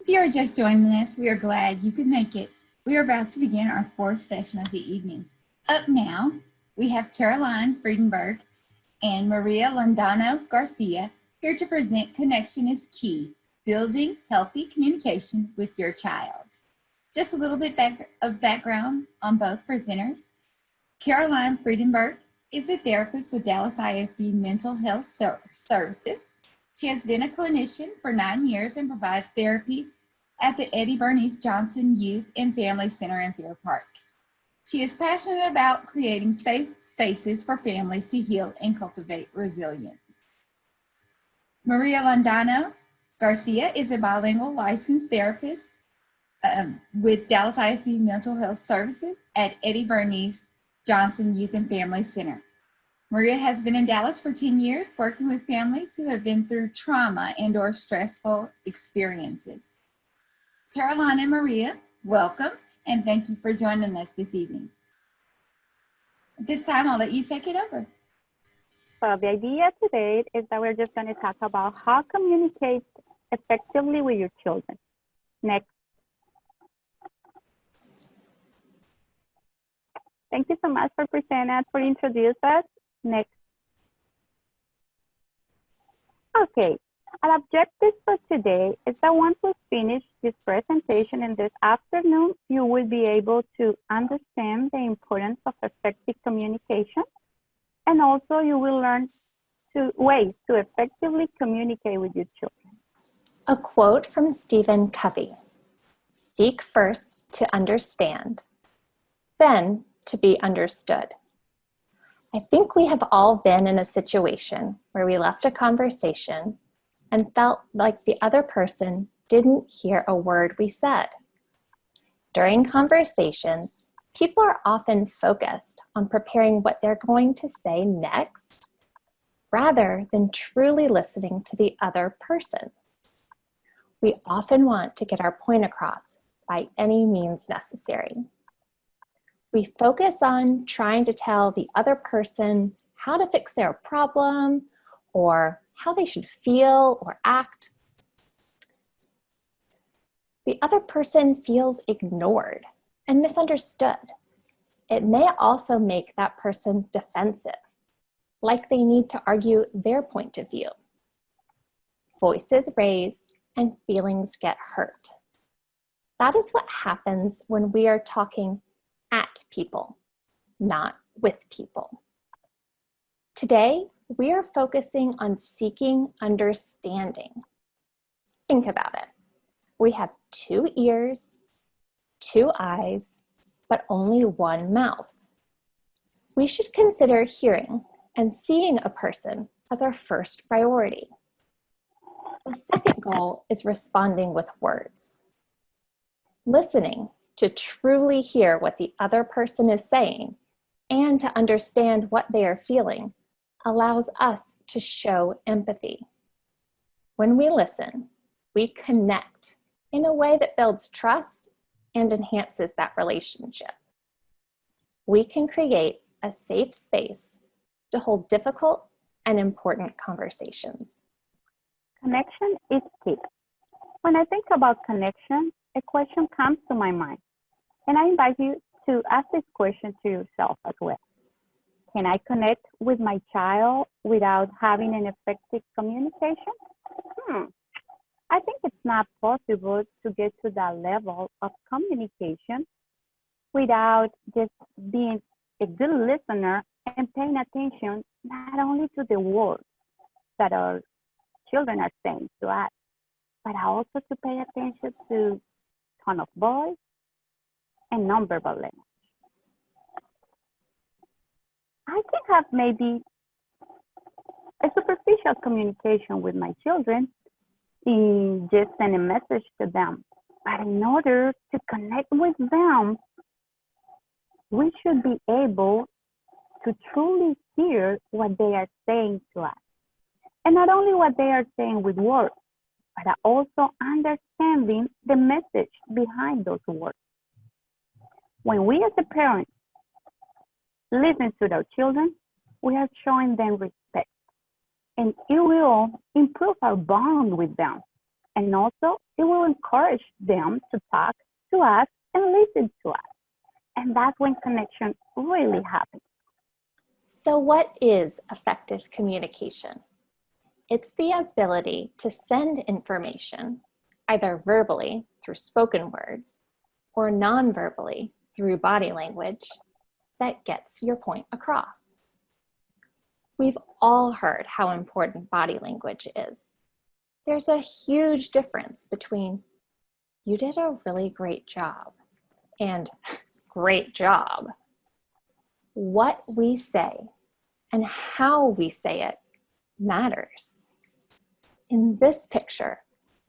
If you are just joining us, we are glad you could make it. We are about to begin our fourth session of the evening. Up now, we have Caroline Friedenberg and Maria Landano Garcia here to present Connection is Key, Building Healthy Communication with Your Child. Just a little bit of background on both presenters. Caroline Friedenberg is a therapist with Dallas ISD Mental Health Services. She has been a clinician for 9 years and provides therapy at the Eddie Bernice Johnson Youth and Family Center in Fair Park. She is passionate about creating safe spaces for families to heal and cultivate resilience. Maria Landano Garcia is a bilingual licensed therapist with Dallas ISD Mental Health Services at Eddie Bernice Johnson Youth and Family Center. Maria has been in Dallas for 10 years working with families who have been through trauma and/or stressful experiences. Caroline and Maria, welcome, and thank you for joining us this evening. At this time, I'll let you take it over. So the idea today is that we're just going to talk about how to communicate effectively with your children. Next. Thank you so much for presenting us, for introducing us. Next. Okay, our objective for today is that once we finish this presentation in this afternoon, you will be able to understand the importance of effective communication, and also you will learn ways to effectively communicate with your children. A quote from Stephen Covey: "Seek first to understand, then to be understood." I think we have all been in a situation where we left a conversation and felt like the other person didn't hear a word we said. During conversations, people are often focused on preparing what they're going to say next, rather than truly listening to the other person. We often want to get our point across by any means necessary. We focus on trying to tell the other person how to fix their problem or how they should feel or act. The other person feels ignored and misunderstood. It may also make that person defensive, like they need to argue their point of view. Voices raise and feelings get hurt. That is what happens when we are talking at people, not with people. Today, we are focusing on seeking understanding. Think about it. We have 2 ears, 2 eyes, but only 1 mouth. We should consider hearing and seeing a person as our first priority. The second goal is responding with words. Listening to truly hear what the other person is saying and to understand what they are feeling allows us to show empathy. When we listen, we connect in a way that builds trust and enhances that relationship. We can create a safe space to hold difficult and important conversations. Connection is key. When I think about connection, a question comes to my mind, and I invite you to ask this question to yourself as well. Can I connect with my child without having an effective communication? I think it's not possible to get to that level of communication without just being a good listener and paying attention not only to the words that our children are saying to us, but also to pay attention to tone of voice and nonverbal language. I can have maybe a superficial communication with my children in just sending a message to them. But in order to connect with them, we should be able to truly hear what they are saying to us. And not only what they are saying with words, but also understanding the message behind those words. When we as a parent listen to our children, we are showing them respect. And it will improve our bond with them. And also, it will encourage them to talk to us and listen to us. And that's when connection really happens. So what is effective communication? It's the ability to send information, either verbally through spoken words or non-verbally through body language, that gets your point across. We've all heard how important body language is. There's a huge difference between "you did a really great job" and "great job." What we say and how we say it matters. In this picture,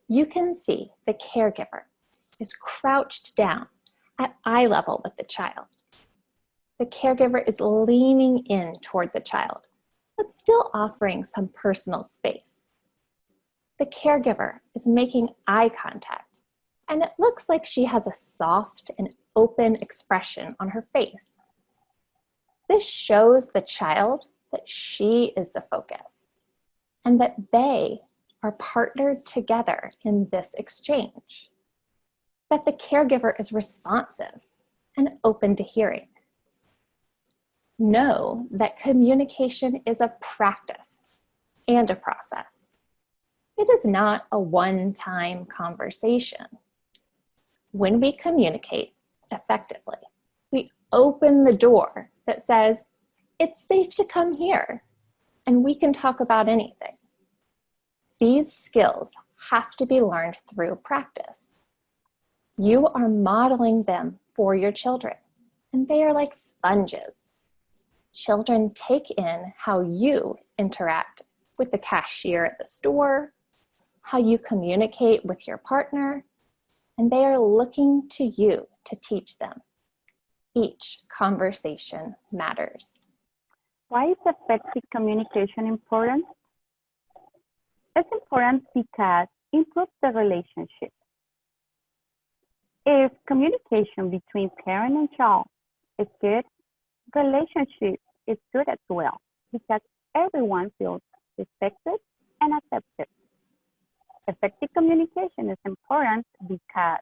you can see the caregiver is crouched down at eye level with the child. The caregiver is leaning in toward the child, but still offering some personal space. The caregiver is making eye contact, and it looks like she has a soft and open expression on her face. This shows the child that she is the focus, and that they are partnered together in this exchange. That the caregiver is responsive and open to hearing. Know that communication is a practice and a process. It is not a one-time conversation. When we communicate effectively, we open the door that says, "It's safe to come here, and we can talk about anything." These skills have to be learned through practice. You are modeling them for your children, and they are like sponges. Children take in how you interact with the cashier at the store, how you communicate with your partner, and they are looking to you to teach them. Each conversation matters. Why is effective communication important? It's important because it improves the relationship. If communication between parent and child is good, relationship is good as well, because everyone feels respected and accepted. Effective communication is important because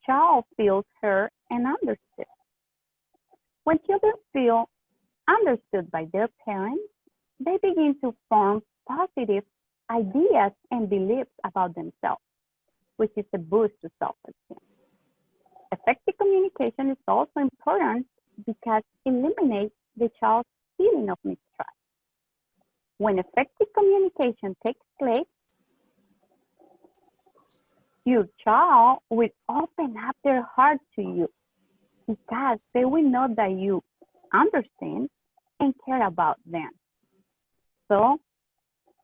child feels heard and understood. When children feel understood by their parents, they begin to form positive ideas and beliefs about themselves, which is a boost to self-esteem. Effective communication is also important because it eliminates the child's feeling of mistrust. When effective communication takes place, your child will open up their heart to you because they will know that you understand and care about them. So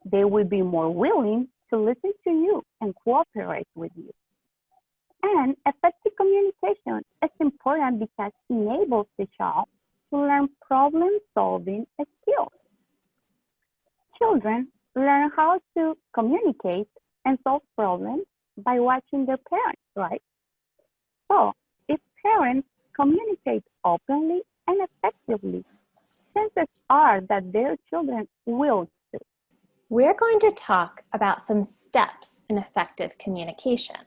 they will be more willing to listen to you and cooperate with you. And effective communication is important because it enables the child to learn problem-solving skills. Children learn how to communicate and solve problems by watching their parents, right? So if parents communicate openly and effectively, chances are that their children will too. We're going to talk about some steps in effective communication.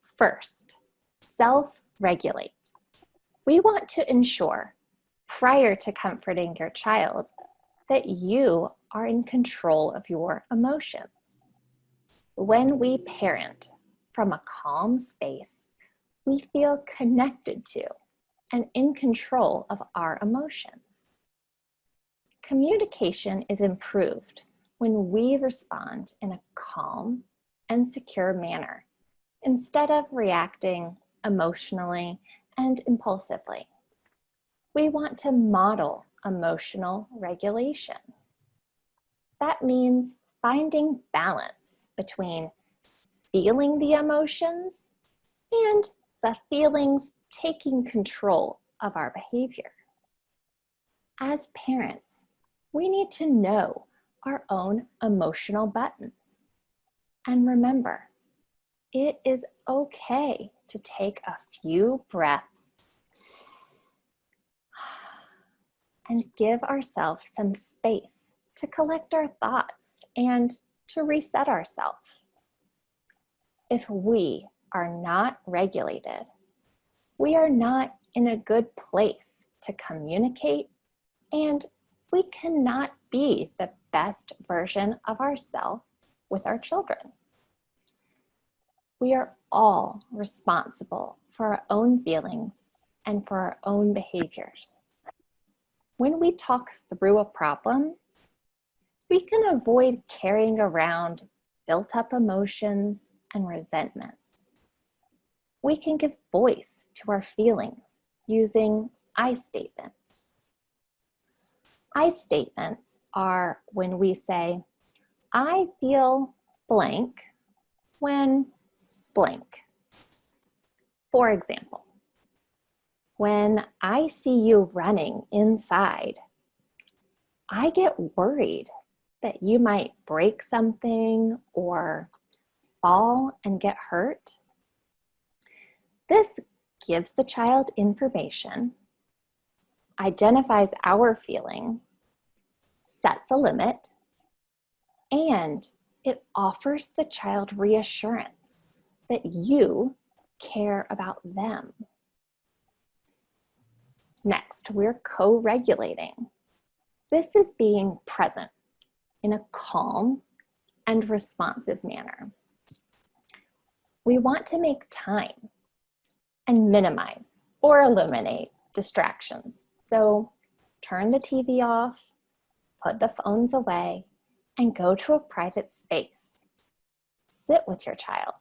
First, self-regulate. We want to ensure, prior to comforting your child, that you are in control of your emotions. When we parent from a calm space, we feel connected to and in control of our emotions. Communication is improved when we respond in a calm and secure manner instead of reacting emotionally and impulsively. We want to model emotional regulation. That means finding balance between feeling the emotions and the feelings taking control of our behavior. As parents, we need to know our own emotional buttons. And remember, it is okay to take a few breaths and give ourselves some space to collect our thoughts and to reset ourselves. if we are not regulated, we are not in a good place to communicate, and we cannot be the best version of ourselves with our children. We are all responsible for our own feelings and for our own behaviors. When we talk through a problem, we can avoid carrying around built-up emotions and resentments. We can give voice to our feelings using I statements. I statements are when we say, I feel blank when blank. For example, when I see you running inside, I get worried that you might break something or fall and get hurt. This gives the child information, identifies our feeling, sets a limit, and it offers the child reassurance that you care about them. Next, we're co-regulating. This is being present in a calm and responsive manner. We want to make time and minimize or eliminate distractions. So turn the TV off, put the phones away, and go to a private space. Sit with your child.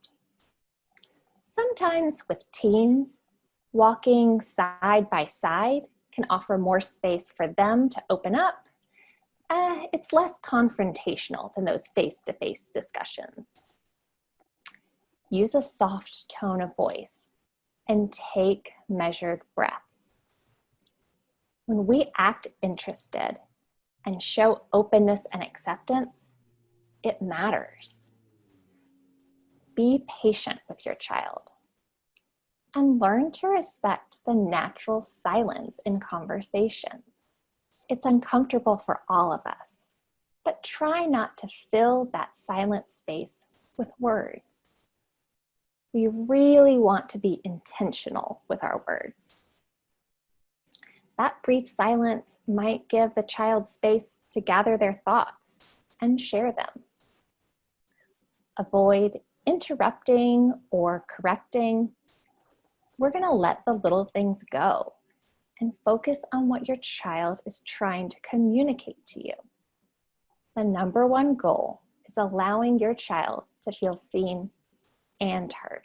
Sometimes with teens, walking side by side can offer more space for them to open up. It's less confrontational than those face-to-face discussions. Use a soft tone of voice and take measured breaths. When we act interested and show openness and acceptance, it matters. Be patient with your child and learn to respect the natural silence in conversations. It's uncomfortable for all of us, but try not to fill that silent space with words. We really want to be intentional with our words. That brief silence might give the child space to gather their thoughts and share them. Avoid interrupting or correcting. We're going to let the little things go and focus on what your child is trying to communicate to you. The number one goal is allowing your child to feel seen and heard.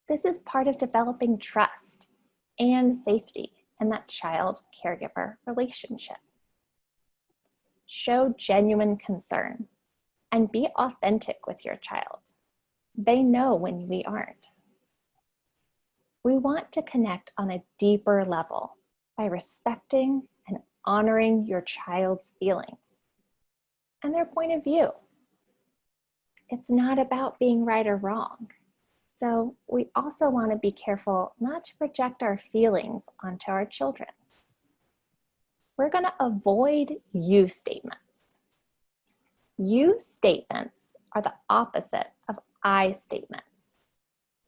This is part of developing trust and safety in that child-caregiver relationship. Show genuine concern and be authentic with your child. They know when we aren't. We want to connect on a deeper level by respecting and honoring your child's feelings and their point of view. It's not about being right or wrong. So we also want to be careful not to project our feelings onto our children. We're going to avoid you statements. You statements are the opposite of I statements.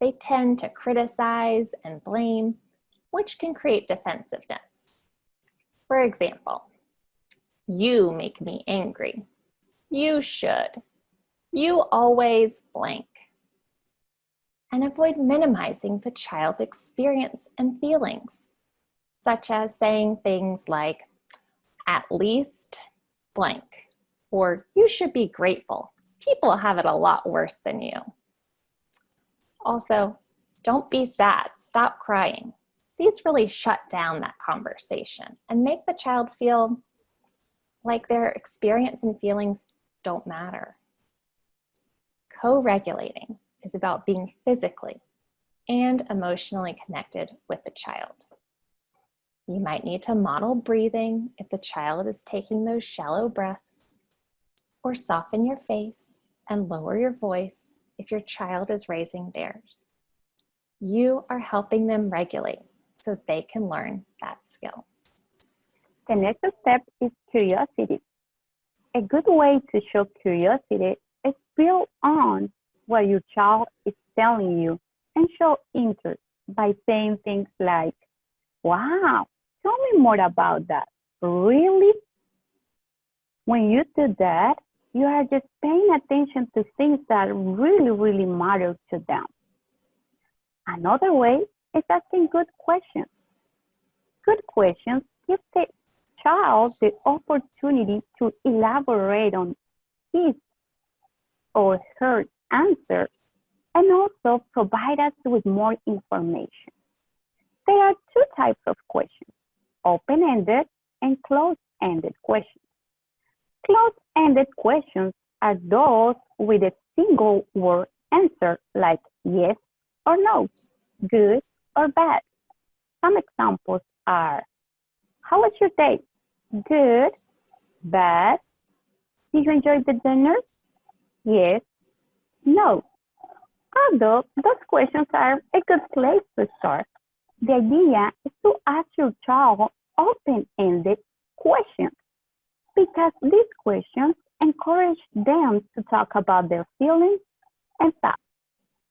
They tend to criticize and blame, which can create defensiveness. For example, you make me angry. You should. You always blank. And avoid minimizing the child's experience and feelings, such as saying things like, at least blank, or you should be grateful. People have it a lot worse than you. Also, don't be sad, stop crying. These really shut down that conversation and make the child feel like their experience and feelings don't matter. Co-regulating is about being physically and emotionally connected with the child. You might need to model breathing if the child is taking those shallow breaths, or soften your face and lower your voice if your child is raising theirs. You are helping them regulate so they can learn that skill. The next step is curiosity. A good way to show curiosity is built on what your child is telling you and show interest by saying things like, wow, tell me more about that. Really? When you do that, you are just paying attention to things that really, really matter to them. Another way is asking good questions. Good questions give the child the opportunity to elaborate on his or her answer and also provide us with more information. There are two types of questions, open-ended and closed-ended questions. Closed-ended questions are those with a single word answer like yes or no, good or bad. Some examples are, how was your day? Good, bad. Did you enjoy the dinner? Yes, no. Although those questions are a good place to start, the idea is to ask your child open-ended questions because these questions encourage them to talk about their feelings and thoughts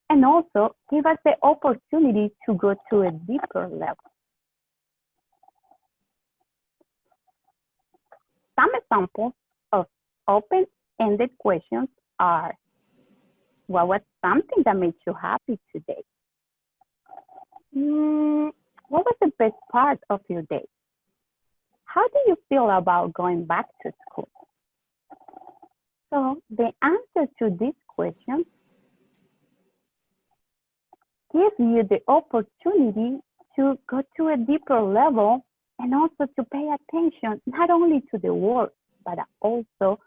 and also give us the opportunity to go to a deeper level. Some examples of open-ended questions are, what was something that made you happy today? What was the best part of your day? How do you feel about going back to school? So the answer to these questions gives you the opportunity to go to a deeper level and also to pay attention not only to the words, but also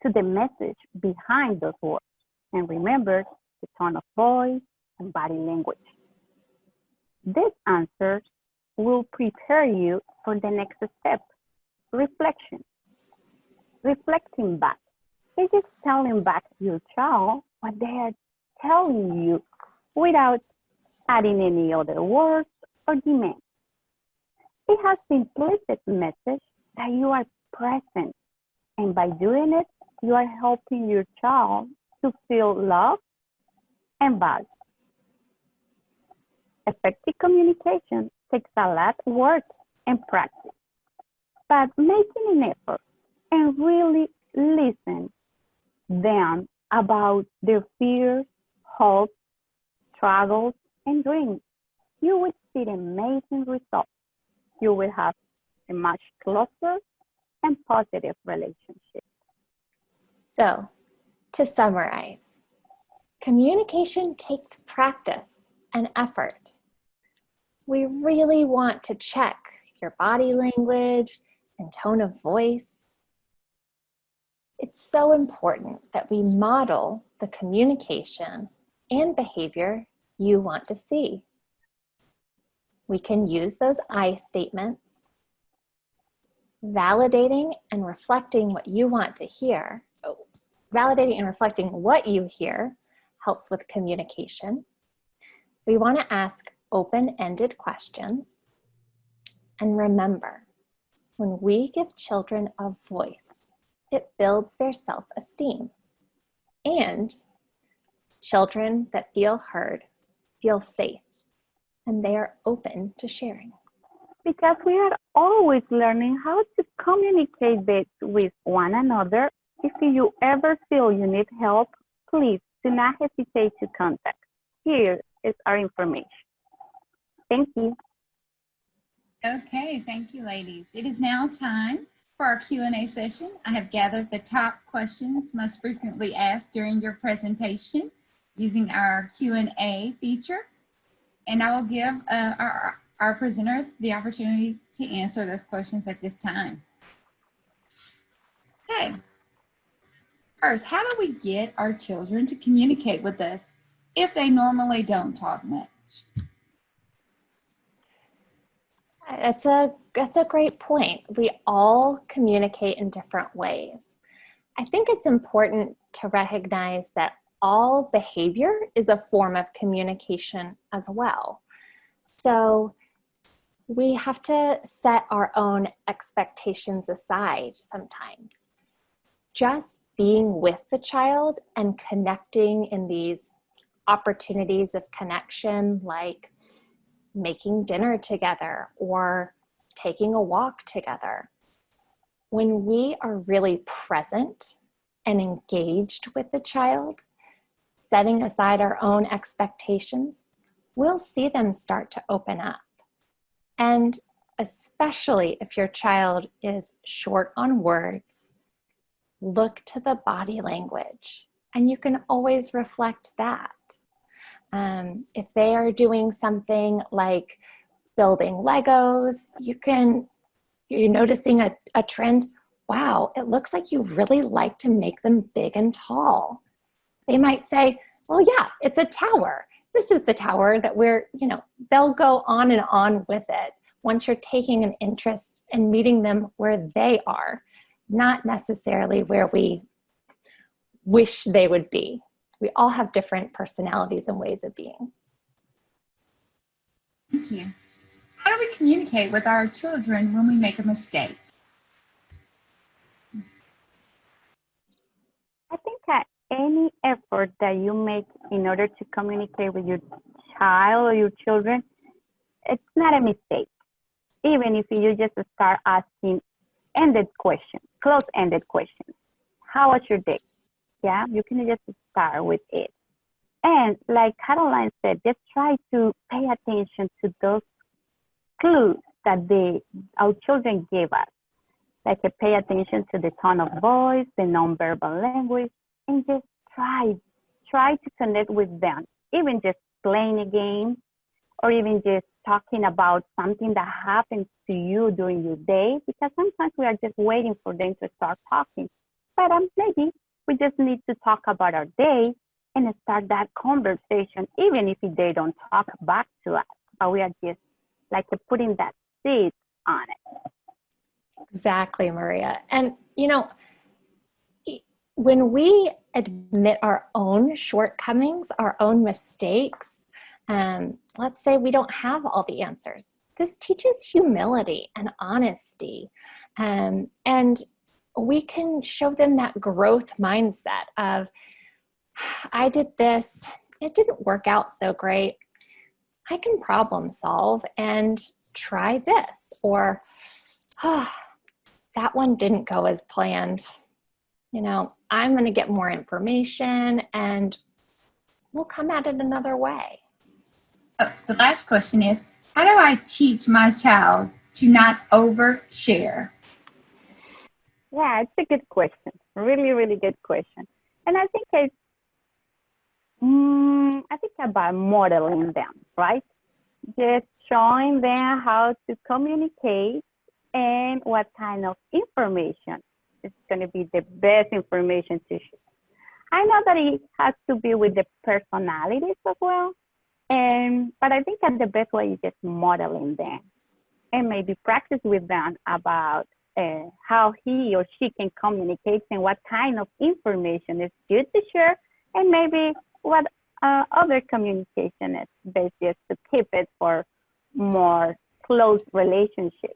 to the message behind those words. And remember the tone of voice and body language. These answers will prepare you for the next step, reflection. Reflecting back. It is telling back your child what they are telling you without adding any other words or demands. It has the implicit message that you are present, and by doing it, you are helping your child to feel loved and valued. Effective communication takes a lot of work and practice, but making an effort and really listen them about their fears, hopes, struggles, and dreams, you will see amazing results. You will have a much closer and positive relationship. So, to summarize, communication takes practice and effort. We really want to check your body language and tone of voice. It's so important that we model the communication and behavior you want to see. We can use those I statements, validating and reflecting what you want to hear. Validating and reflecting what you hear helps with communication. We want to ask open-ended questions. And remember, when we give children a voice, it builds their self-esteem. And children that feel heard feel safe, and they are open to sharing. Because we are always learning how to communicate with one another. If you ever feel you need help, please do not hesitate to contact. Here is our information. Thank you. Okay, thank you, ladies. It is now time for our Q&A session. I have gathered the top questions most frequently asked during your presentation using our Q&A feature, and I will give our presenters the opportunity to answer those questions at this time. Okay. First, how do we get our children to communicate with us if they normally don't talk much? That's a great point. We all communicate in different ways. I think it's important to recognize that all behavior is a form of communication as well. So we have to set our own expectations aside sometimes. Just being with the child and connecting in these opportunities of connection, like making dinner together or taking a walk together. When we are really present and engaged with the child, setting aside our own expectations, we'll see them start to open up. And especially if your child is short on words, look to the body language, and you can always reflect that. If they are doing something like building Legos, you're noticing a trend. Wow, it looks like you really like to make them big and tall. They might say, well, yeah, it's a tower. This is the tower that they'll go on and on with it once you're taking an interest and meeting them where they are, not necessarily where we wish they would be. We all have different personalities and ways of being. Thank you. How do we communicate with our children when we make a mistake? I think that any effort that you make in order to communicate with your child or your children, it's not a mistake. Even if you just start asking ended questions, close-ended questions. How was your day? Yeah, you can just start with it. And like Caroline said, just try to pay attention to those clues that our children gave us. Like pay attention to the tone of voice, the nonverbal language, and just try to connect with them. Even just playing a game, or even just talking about something that happens to you during your day, because sometimes we are just waiting for them to start talking. But maybe we just need to talk about our day and start that conversation, even if they don't talk back to us, but we are just like putting that seed on it. Exactly, Maria. And, when we admit our own shortcomings, our own mistakes, let's say we don't have all the answers. This teaches humility and honesty. And we can show them that growth mindset of, I did this, it didn't work out so great. I can problem solve and try this. Or, that one didn't go as planned. I'm going to get more information and we'll come at it another way. The last question is, how do I teach my child to not overshare? Yeah, it's a good question. Really, really good question. And I think it's about modeling them, right? Just showing them how to communicate and what kind of information is going to be the best information to share. I know that it has to be with the personalities as well, but I think that the best way is just modeling them and maybe practice with them about how he or she can communicate and what kind of information is good to share, and maybe what other communication is best, just to keep it for more close relationships.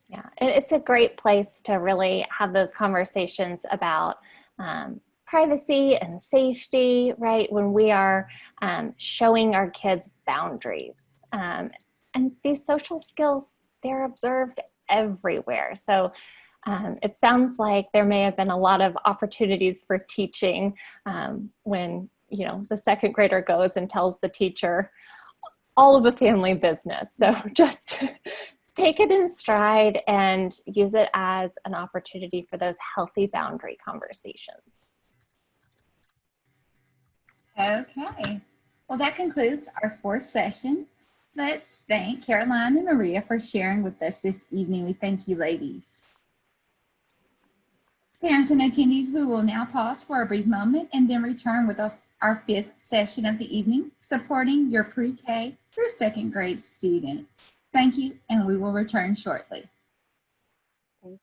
Yeah, it's a great place to really have those conversations about privacy and safety, right? When we are showing our kids boundaries. And these social skills, they're observed everywhere. So it sounds like there may have been a lot of opportunities for teaching when, the second grader goes and tells the teacher all of the family business. So just take it in stride and use it as an opportunity for those healthy boundary conversations. Okay. Well, that concludes our fourth session. Let's thank Caroline and Maria for sharing with us this evening. We thank you, ladies. Parents and attendees, we will now pause for a brief moment and then return with our fifth session of the evening, supporting your pre-K through second grade student. Thank you, and we will return shortly. Thank you.